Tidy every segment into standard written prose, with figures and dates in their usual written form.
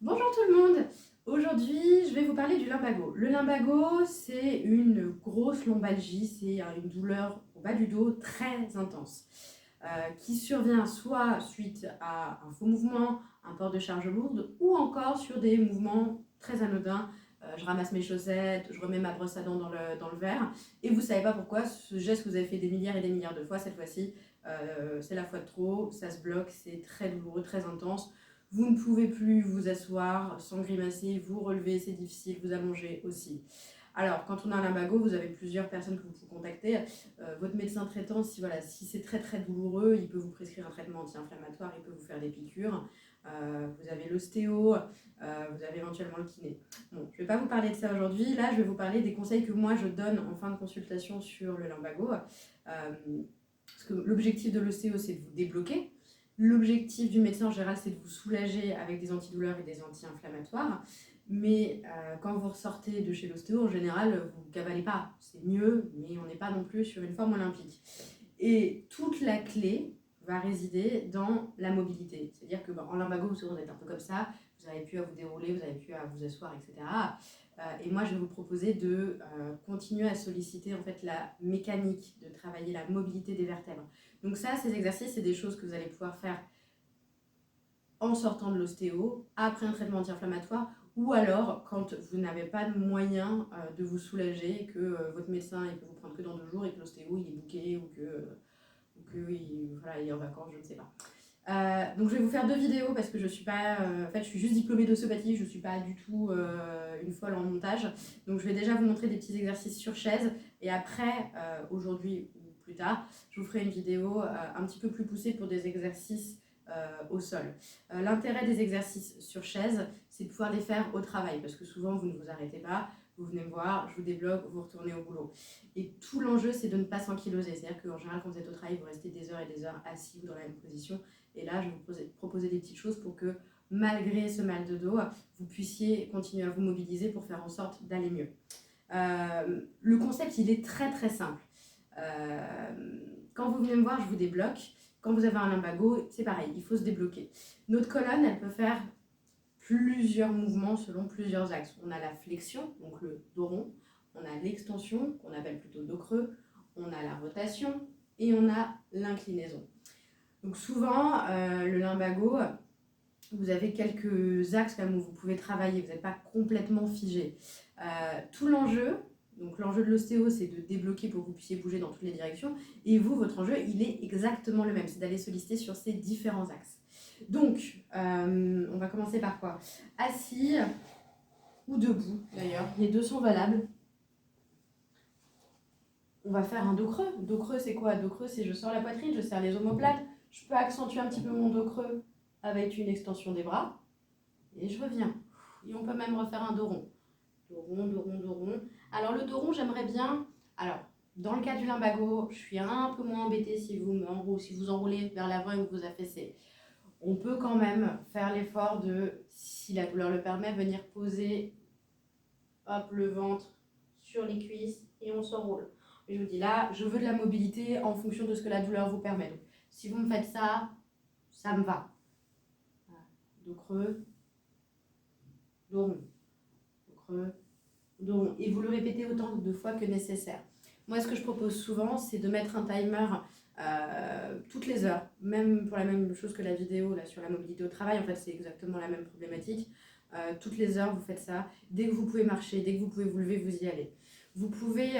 Bonjour tout le monde. Aujourd'hui, je vais vous parler du lumbago. Le lumbago, c'est une grosse lombalgie, c'est une douleur au bas du dos très intense qui survient soit suite à un faux mouvement, un port de charge lourde ou encore sur des mouvements très anodins. Je ramasse mes chaussettes, je remets ma brosse à dents dans le verre et vous ne savez pas pourquoi ce geste que vous avez fait des milliards et des milliards de fois, cette fois-ci, c'est la fois de trop, ça se bloque, c'est très douloureux, très intense. Vous ne pouvez plus vous asseoir sans grimacer, vous relever, c'est difficile, vous allonger aussi. Alors, quand on a un lumbago, vous avez plusieurs personnes que vous pouvez contacter. Votre médecin traitant, si c'est très très douloureux, il peut vous prescrire un traitement anti-inflammatoire, il peut vous faire des piqûres. Vous avez l'ostéo, vous avez éventuellement le kiné. Bon, je ne vais pas vous parler de ça aujourd'hui. Là, je vais vous parler des conseils que moi je donne en fin de consultation sur le lumbago. Parce que l'objectif de l'ostéo, c'est de vous débloquer. L'objectif du médecin en général, c'est de vous soulager avec des antidouleurs et des anti-inflammatoires. Mais quand vous ressortez de chez l'ostéo, en général, vous ne cavalez pas. C'est mieux, mais on n'est pas non plus sur une forme olympique. Et toute la clé va résider dans la mobilité. C'est-à-dire que en lumbago, vous êtes un peu comme ça, vous n'avez plus à vous dérouler, vous n'avez plus à vous asseoir, etc. Et moi, je vais vous proposer de continuer à solliciter en fait la mécanique, de travailler la mobilité des vertèbres. Donc ça, ces exercices, c'est des choses que vous allez pouvoir faire en sortant de l'ostéo, après un traitement anti-inflammatoire, ou alors quand vous n'avez pas de moyen de vous soulager, que votre médecin il peut vous prendre que dans 2 jours et que l'ostéo il est booké ou que il est en vacances, je ne sais pas. Donc je vais vous faire 2 vidéos parce que je suis pas, en fait je suis juste diplômée d'ostéopathie, je ne suis pas du tout une folle en montage. Donc je vais déjà vous montrer des petits exercices sur chaise et après, aujourd'hui ou plus tard, je vous ferai une vidéo un petit peu plus poussée pour des exercices au sol. L'intérêt des exercices sur chaise, c'est de pouvoir les faire au travail parce que souvent vous ne vous arrêtez pas, vous venez me voir, je vous débloque, vous retournez au boulot. Et tout l'enjeu, c'est de ne pas s'ankyloser. C'est-à-dire qu'en général, quand vous êtes au travail, vous restez des heures et des heures assis ou dans la même position. Et là, je vais vous proposer des petites choses pour que, malgré ce mal de dos, vous puissiez continuer à vous mobiliser pour faire en sorte d'aller mieux. Le concept, il est très très simple. Quand vous venez me voir, je vous débloque. Quand vous avez un lumbago, c'est pareil, il faut se débloquer. Notre colonne, elle peut faire plusieurs mouvements selon plusieurs axes. On a la flexion, donc le dos rond. On a l'extension, qu'on appelle plutôt dos creux. On a la rotation et on a l'inclinaison. Donc souvent, le lumbago, vous avez quelques axes comme où vous pouvez travailler, vous n'êtes pas complètement figé. Tout l'enjeu, donc l'enjeu de l'ostéo, c'est de débloquer pour que vous puissiez bouger dans toutes les directions. Et vous, votre enjeu, il est exactement le même, c'est d'aller solliciter sur ces différents axes. Donc, on va commencer par quoi? Assis ou debout, d'ailleurs, les deux sont valables. On va faire un dos creux. Dos creux, c'est quoi? Dos creux, c'est je sors la poitrine, je serre les omoplates, je peux accentuer un petit peu mon dos creux avec une extension des bras et je reviens. Et on peut même refaire un dos rond. Dos rond, dos rond, dos rond. Alors le dos rond, j'aimerais bien... Alors, dans le cas du lumbago, je suis un peu moins embêtée si vous enroulez vers l'avant et que vous affaissez. On peut quand même faire l'effort de, si la douleur le permet, venir poser hop, le ventre sur les cuisses et on s'enroule. Et je vous dis là, je veux de la mobilité en fonction de ce que la douleur vous permet. Donc, si vous me faites ça, ça me va. Voilà. Dos creux, dos rond, dos creux, dos rond. Et vous le répétez autant de fois que nécessaire. Moi, ce que je propose souvent, c'est de mettre un timer toutes les heures, même pour la même chose que la vidéo là, sur la mobilité au travail. En fait, c'est exactement la même problématique. Toutes les heures, vous faites ça. Dès que vous pouvez marcher, dès que vous pouvez vous lever, vous y allez. Vous pouvez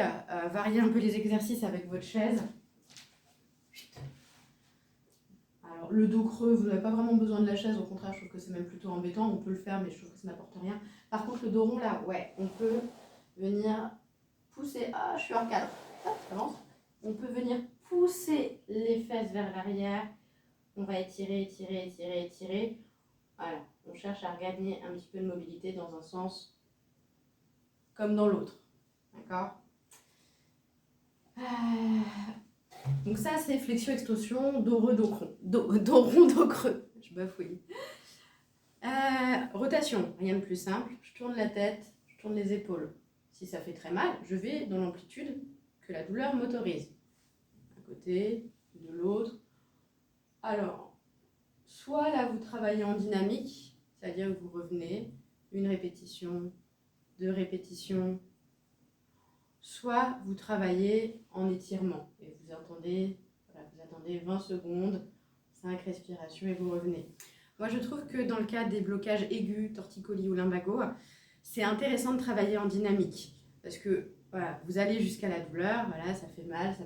varier un peu les exercices avec votre chaise. Alors, le dos creux, vous n'avez pas vraiment besoin de la chaise. Au contraire, je trouve que c'est même plutôt embêtant. On peut le faire, mais je trouve que ça n'apporte rien. Par contre, le dos rond, là, ouais, on peut venir pousser. Ah, je suis hors cadre. Hop, avance. On peut venir pousser les fesses vers l'arrière. On va étirer, étirer, étirer, étirer. Voilà, on cherche à regagner un petit peu de mobilité dans un sens comme dans l'autre. D'accord? Donc ça, c'est flexion-extension, dos rond, dos creux. Je bafouille. Rotation, rien de plus simple. Je tourne la tête, je tourne les épaules. Si ça fait très mal, je vais dans l'amplitude que la douleur m'autorise. D'un côté, de l'autre. Alors, soit là, vous travaillez en dynamique, c'est-à-dire que vous revenez une répétition, deux répétitions, soit vous travaillez en étirement et vous attendez, voilà, vous attendez 20 secondes, 5 respirations et vous revenez. Moi, je trouve que dans le cas des blocages aigus, torticolis ou lumbago, c'est intéressant de travailler en dynamique parce que voilà, vous allez jusqu'à la douleur, voilà, ça fait mal,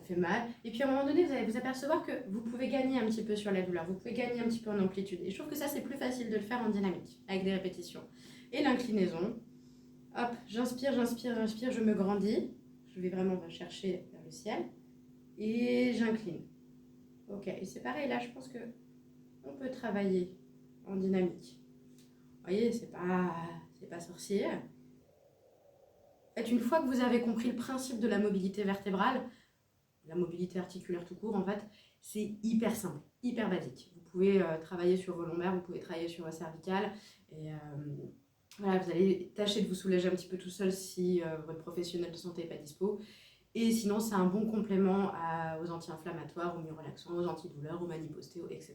et puis à un moment donné, vous allez vous apercevoir que vous pouvez gagner un petit peu sur la douleur, vous pouvez gagner un petit peu en amplitude. Et je trouve que ça, c'est plus facile de le faire en dynamique, avec des répétitions. Et l'inclinaison, hop, j'inspire, j'inspire, j'inspire, je me grandis, je vais vraiment chercher vers le ciel, et j'incline. Ok, et c'est pareil, là, je pense que on peut travailler en dynamique. Vous voyez, c'est pas sorcier. En fait, une fois que vous avez compris le principe de la mobilité vertébrale, la mobilité articulaire tout court, en fait, c'est hyper simple, hyper basique. Vous pouvez travailler sur vos lombaires, vous pouvez travailler sur vos cervicales, et voilà, vous allez tâcher de vous soulager un petit peu tout seul si votre professionnel de santé n'est pas dispo. Et sinon, c'est un bon complément aux anti-inflammatoires, aux myorelaxants, aux antidouleurs, aux manipostéos, etc.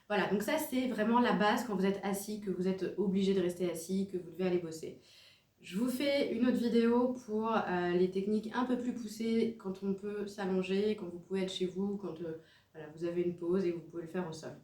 Voilà, donc ça, c'est vraiment la base quand vous êtes assis, que vous êtes obligé de rester assis, que vous devez aller bosser. Je vous fais une autre vidéo pour les techniques un peu plus poussées quand on peut s'allonger, quand vous pouvez être chez vous, quand voilà, vous avez une pause et vous pouvez le faire au sol.